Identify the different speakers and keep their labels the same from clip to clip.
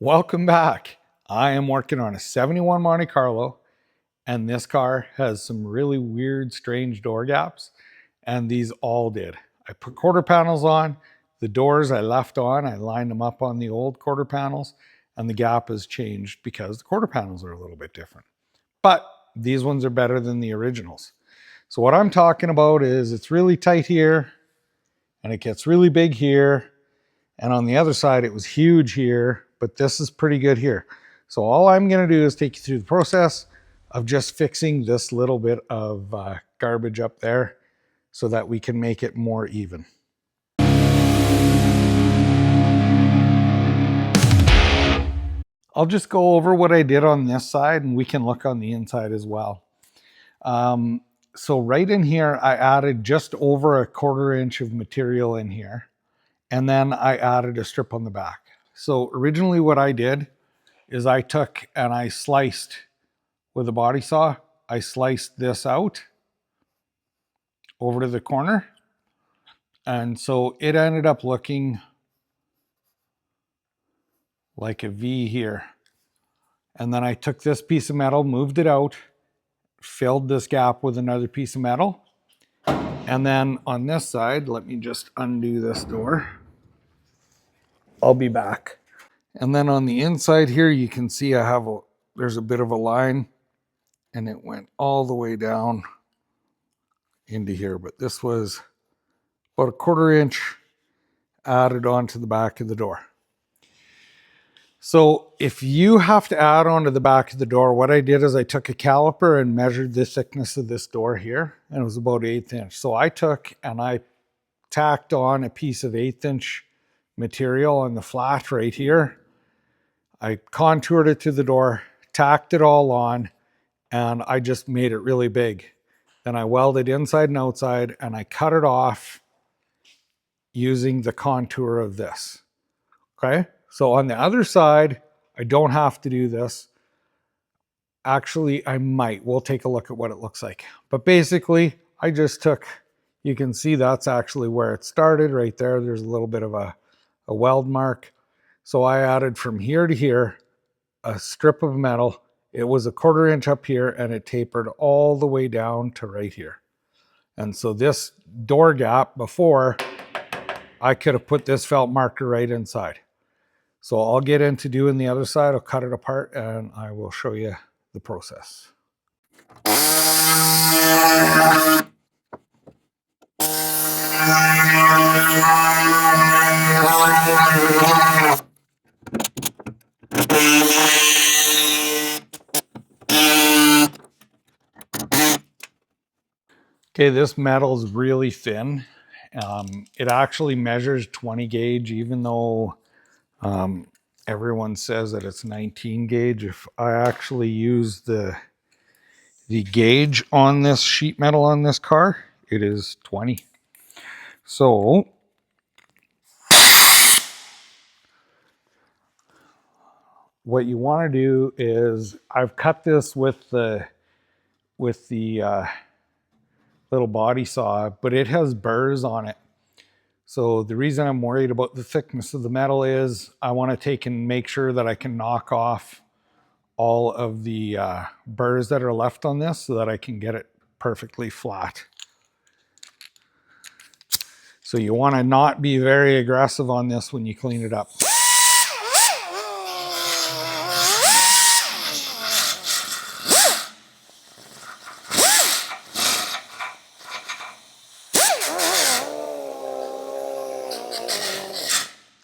Speaker 1: Welcome back. I am working on a 71 Monte Carlo, and this car has some really weird, strange door gaps, and these all did. I put quarter panels on. The doors I left on, I lined them up on the old quarter panels, and the gap has changed because the quarter panels are a little bit different. But these ones are better than the originals. So what I'm talking about is it's really tight here, and it gets really big here, and on the other side, it was huge here, but this is pretty good here. So all I'm gonna do is take you through the process of just fixing this little bit of garbage up there so that we can make it more even. I'll just go over what I did on this side and we can look on the inside as well. So right in here, I added just over a 1/4 inch of material in here. And then I added a strip on the back. So originally what I did is I took and I sliced with a body saw. I sliced this out over to the corner. And so it ended up looking like a V here. And then I took this piece of metal, moved it out, filled this gap with another piece of metal. And then on this side, let me just undo this door. I'll be back. And then on the inside here, you can see there's a bit of a line, and it went all the way down into here. But this was about a 1/4 inch added onto the back of the door. So if you have to add onto the back of the door, what I did is I took a caliper and measured the thickness of this door here, and it was about 1/8 inch. So I took and I tacked on a piece of 1/8 inch material on the flat right here. I contoured it to the door, tacked it all on, and I just made it really big. Then I welded inside and outside, and I cut it off using the contour of this. Okay, so on the other side, I don't have to do this. Actually, I might. We'll take a look at what it looks like. But basically, I just took, you can see that's actually where it started right there. There's a little bit of a weld mark. So I added from here to here a strip of metal. It was a 1/4 inch up here, and it tapered all the way down to right here. And so this door gap before, I could have put this felt marker right inside. So I'll get into doing the other side. I'll cut it apart and I will show you the process. Okay, this metal is really thin. It actually measures 20 gauge, even though everyone says that it's 19 gauge. If I actually use the gauge on this sheet metal on this car, it is 20. So what you want to do is, I've cut this with the little body saw, but it has burrs on it. So the reason I'm worried about the thickness of the metal is I want to take and make sure that I can knock off all of the burrs that are left on this so that I can get it perfectly flat. So you want to not be very aggressive on this when you clean it up.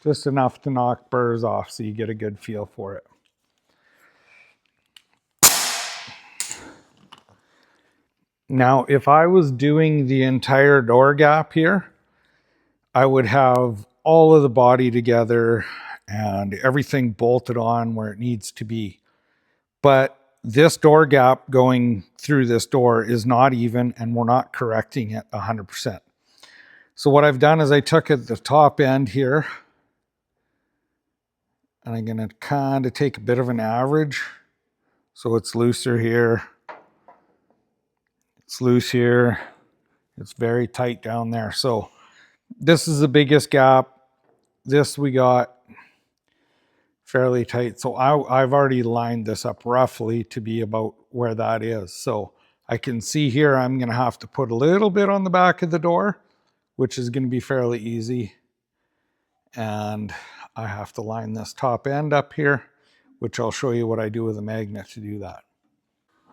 Speaker 1: Just enough to knock burrs off so you get a good feel for it. Now, if I was doing the entire door gap here, I would have all of the body together and everything bolted on where it needs to be. But this door gap going through this door is not even, and we're not correcting it 100%. So what I've done is I took at the top end here, and I'm gonna kind of take a bit of an average. So it's looser here, it's loose here, it's very tight down there. So this is the biggest gap. This we got fairly tight. So I've already lined this up roughly to be about where that is. So I can see here I'm going to have to put a little bit on the back of the door, which is going to be fairly easy. And I have to line this top end up here, which I'll show you what I do with a magnet to do that.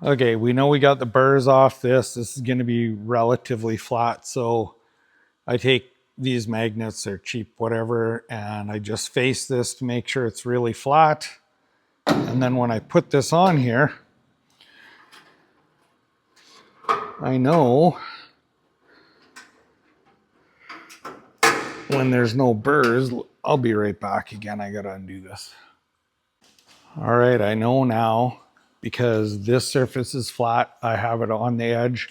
Speaker 1: Okay, we know we got the burrs off this. This is going to be relatively flat. So I take these magnets, they're cheap, whatever, and I just face this to make sure it's really flat. And then when I put this on here, I know when there's no burrs. I'll be right back again. I gotta undo this. All right, I know now because this surface is flat. I have it on the edge,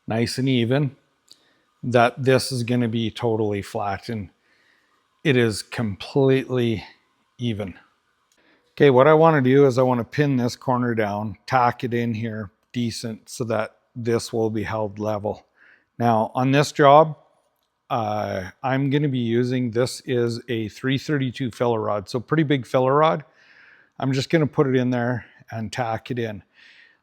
Speaker 1: nice and even, that this is gonna be totally flat, and it is completely even. Okay, what I wanna do is I wanna pin this corner down, tack it in here decent so that this will be held level. Now on this job, I'm going to be using, this is a 332 filler rod, so pretty big filler rod. I'm just going to put it in there and tack it in.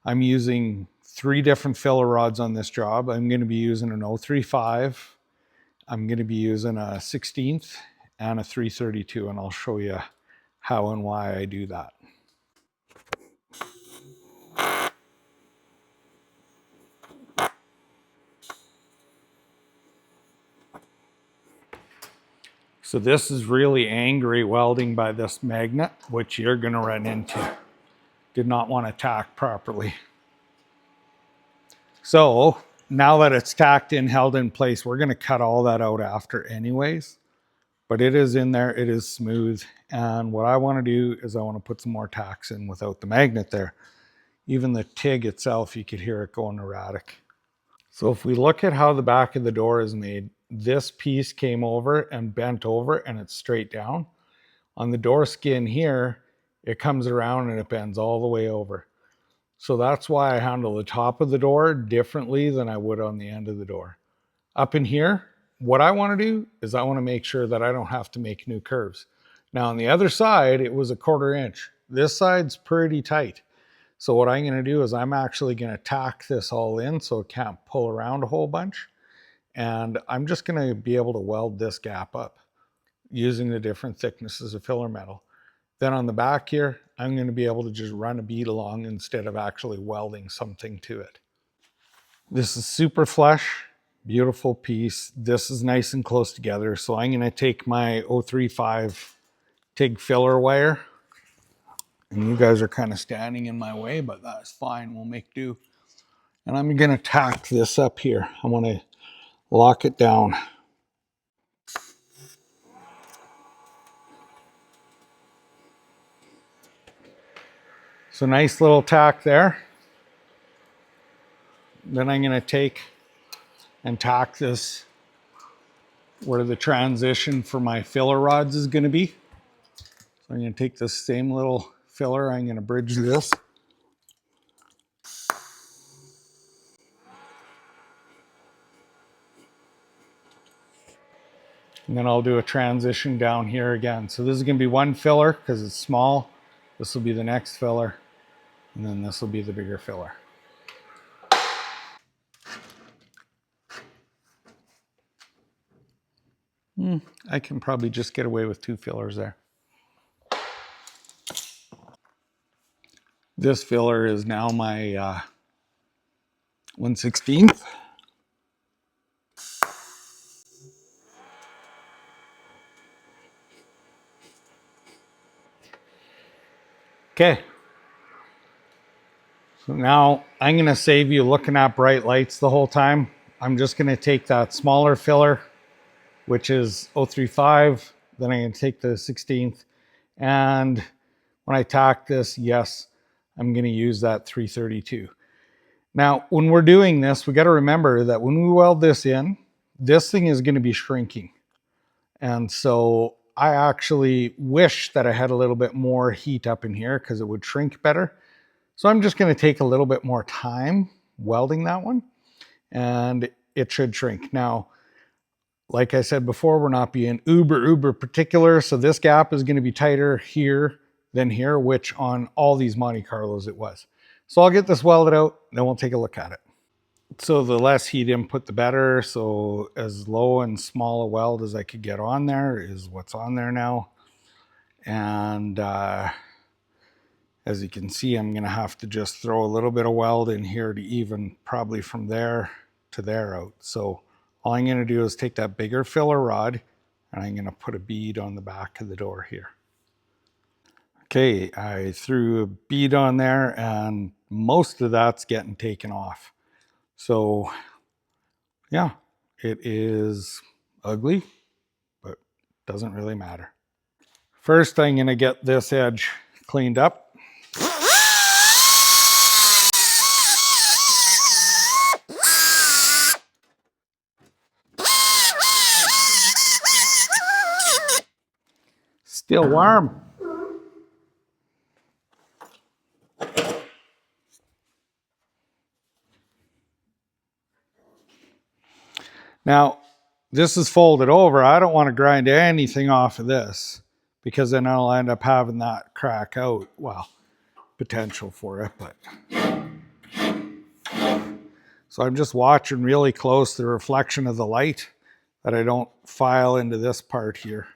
Speaker 1: I'm using 3 different filler rods on this job. I'm going to be using an 035, I'm going to be using a 16th and a 332, and I'll show you how and why I do that. So this is really angry welding by this magnet, which you're going to run into. Did not want to tack properly. So now that it's tacked in, held in place, we're going to cut all that out after anyways. But it is in there, it is smooth. And what I want to do is I want to put some more tacks in without the magnet there. Even the TIG itself, you could hear it going erratic. So if we look at how the back of the door is made, this piece came over and bent over and it's straight down. On the door skin here, it comes around and it bends all the way over. So that's why I handle the top of the door differently than I would on the end of the door. Up in here, what I want to do is I want to make sure that I don't have to make new curves. Now on the other side, it was a 1/4 inch. This side's pretty tight. So what I'm going to do is I'm actually going to tack this all in so it can't pull around a whole bunch. And I'm just going to be able to weld this gap up using the different thicknesses of filler metal. Then on the back here, I'm going to be able to just run a bead along instead of actually welding something to it. This is super flush, beautiful piece. This is nice and close together. So I'm going to take my 035 TIG filler wire. And you guys are kind of standing in my way, but that's fine. We'll make do. And I'm going to tack this up here. I want to lock it down. So nice little tack there. Then I'm going to take and tack this where the transition for my filler rods is going to be. So I'm going to take this same little filler, I'm going to bridge this. And then I'll do a transition down here again. So this is going to be one filler because it's small. This will be the next filler. And then this will be the bigger filler. I can probably just get away with 2 fillers there. This filler is now my 1/16. Okay. So now I'm going to save you looking at bright lights the whole time. I'm just going to take that smaller filler, which is 035. Then I'm going to take the 16th. And when I tack this, yes, I'm going to use that 332. Now, when we're doing this, we got to remember that when we weld this in, this thing is going to be shrinking. And so I actually wish that I had a little bit more heat up in here because it would shrink better. So I'm just going to take a little bit more time welding that one and it should shrink. Now, like I said before, we're not being uber particular. So this gap is going to be tighter here than here, which on all these Monte Carlos it was. So I'll get this welded out, then we'll take a look at it. So the less heat input, the better. So as low and small a weld as I could get on there is what's on there now. And as you can see, I'm going to have to just throw a little bit of weld in here to even probably from there to there out. So all I'm going to do is take that bigger filler rod and I'm going to put a bead on the back of the door here. Okay, I threw a bead on there and most of that's getting taken off. So yeah, it is ugly, but doesn't really matter. First, I'm going to get this edge cleaned up. Still warm. Now, this is folded over. I don't want to grind anything off of this because then I'll end up having that crack out. Well, potential for it, but. So I'm just watching really close the reflection of the light that I don't file into this part here.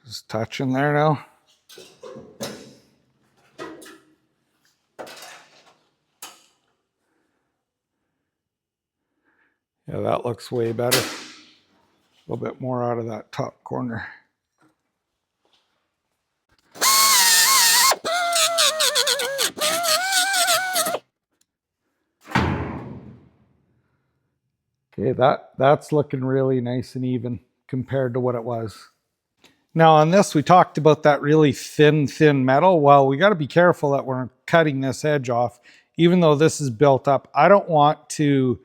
Speaker 1: Just touching there now. Yeah, that looks way better. A little bit more out of that top corner. Okay, that's looking really nice and even compared to what it was. Now on this, we talked about that really thin metal. Well, we got to be careful that we're cutting this edge off. Even though this is built up, I don't want to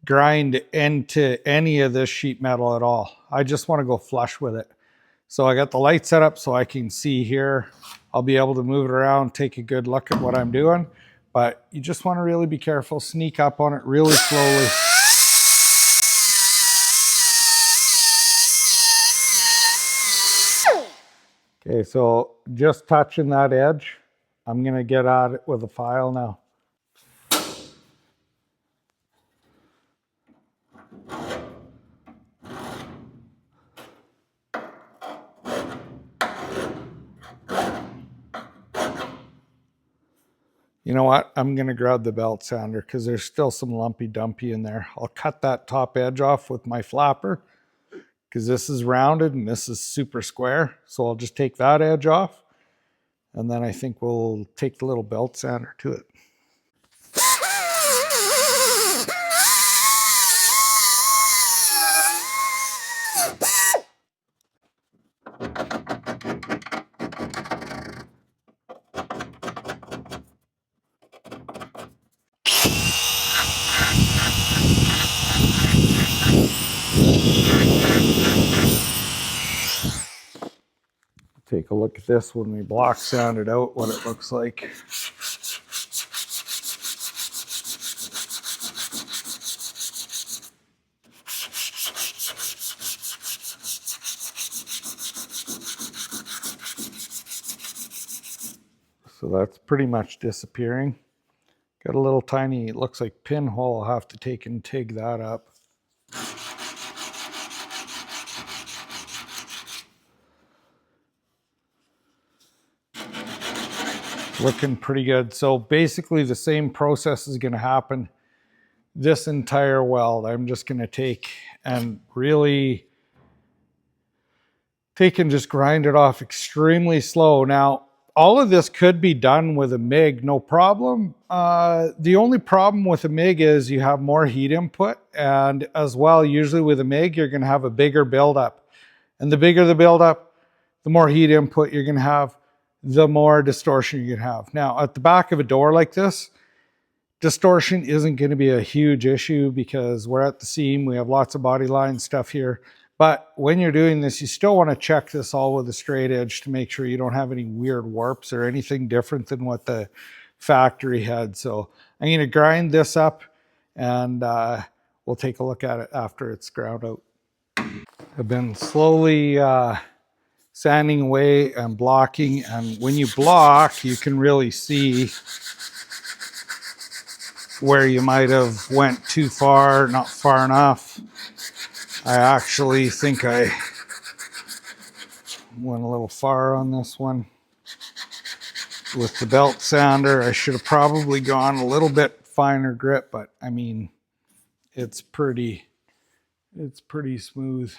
Speaker 1: grind into any of this sheet metal at all. I just want to go flush with it. So I got the light set up so I can see here. I'll be able to move it around, take a good look at what I'm doing. But you just want to really be careful, sneak up on it really slowly. Okay, so just touching that edge. I'm going to get at it with a file now. You know what? I'm going to grab the belt sander because there's still some lumpy dumpy in there. I'll cut that top edge off with my flapper because this is rounded and this is super square. So I'll just take that edge off and then I think we'll take the little belt sander to it. Take a look at this when we block sand it out, what it looks like. So that's pretty much disappearing. Got a little tiny, it looks like pinhole. I'll have to take and TIG that up. Looking pretty good. So basically the same process is going to happen this entire weld. I'm just going to take and really just grind it off extremely slow. Now, all of this could be done with a MIG, no problem. The only problem with a MIG is you have more heat input, and as well, usually with a MIG, you're going to have a bigger buildup. And the bigger the buildup, the more heat input you're going to have, the more distortion you can have. Now, at the back of a door like this, distortion isn't going to be a huge issue because we're at the seam. We have lots of body line stuff here. But when you're doing this, you still want to check this all with a straight edge to make sure you don't have any weird warps or anything different than what the factory had. So I'm going to grind this up and we'll take a look at it after it's ground out. I've been slowly sanding away and blocking, and when you block, you can really see where you might have went too far, not far enough. I actually think I went a little far on this one. With the belt sander, I should have probably gone a little bit finer grit, but I mean, it's pretty smooth.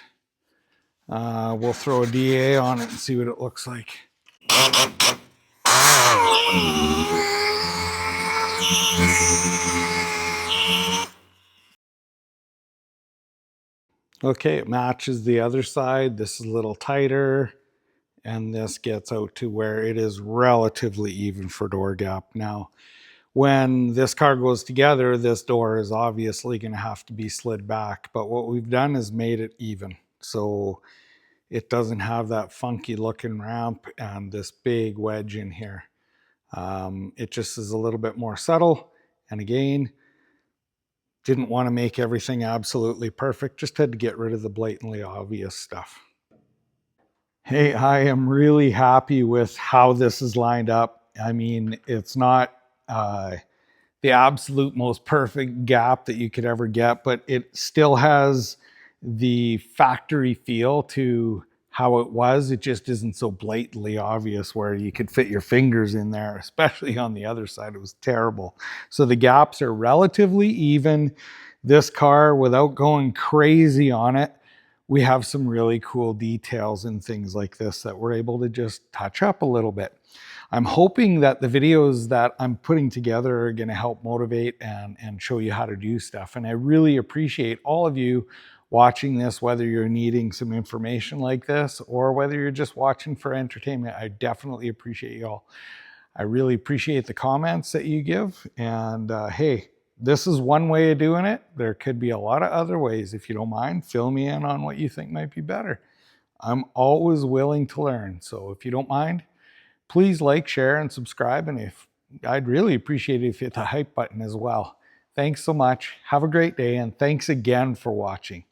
Speaker 1: We'll throw a DA on it and see what it looks like. Okay, it matches the other side. This is a little tighter, and this gets out to where it is relatively even for door gap. Now, when this car goes together, this door is obviously going to have to be slid back, but what we've done is made it even. So it doesn't have that funky looking ramp and this big wedge in here. It just is a little bit more subtle. And again, didn't want to make everything absolutely perfect, just had to get rid of the blatantly obvious stuff. Hey, I am really happy with how this is lined up. I mean, it's not the absolute most perfect gap that you could ever get, but it still has the factory feel to how it was. It just isn't so blatantly obvious where you could fit your fingers in there, especially on the other side. It was terrible. So the gaps are relatively even. This car, without going crazy on it, we have some really cool details and things like this that we're able to just touch up a little bit. I'm hoping that the videos that I'm putting together are going to help motivate and show you how to do stuff. And I really appreciate all of you watching this, whether you're needing some information like this or whether you're just watching for entertainment. I definitely appreciate you all. I really appreciate the comments that you give. And hey, this is one way of doing it. There could be a lot of other ways. If you don't mind, fill me in on what you think might be better. I'm always willing to learn. So if you don't mind, please like, share, and subscribe. And I'd really appreciate it if you hit the hype button as well. Thanks so much. Have a great day. And thanks again for watching.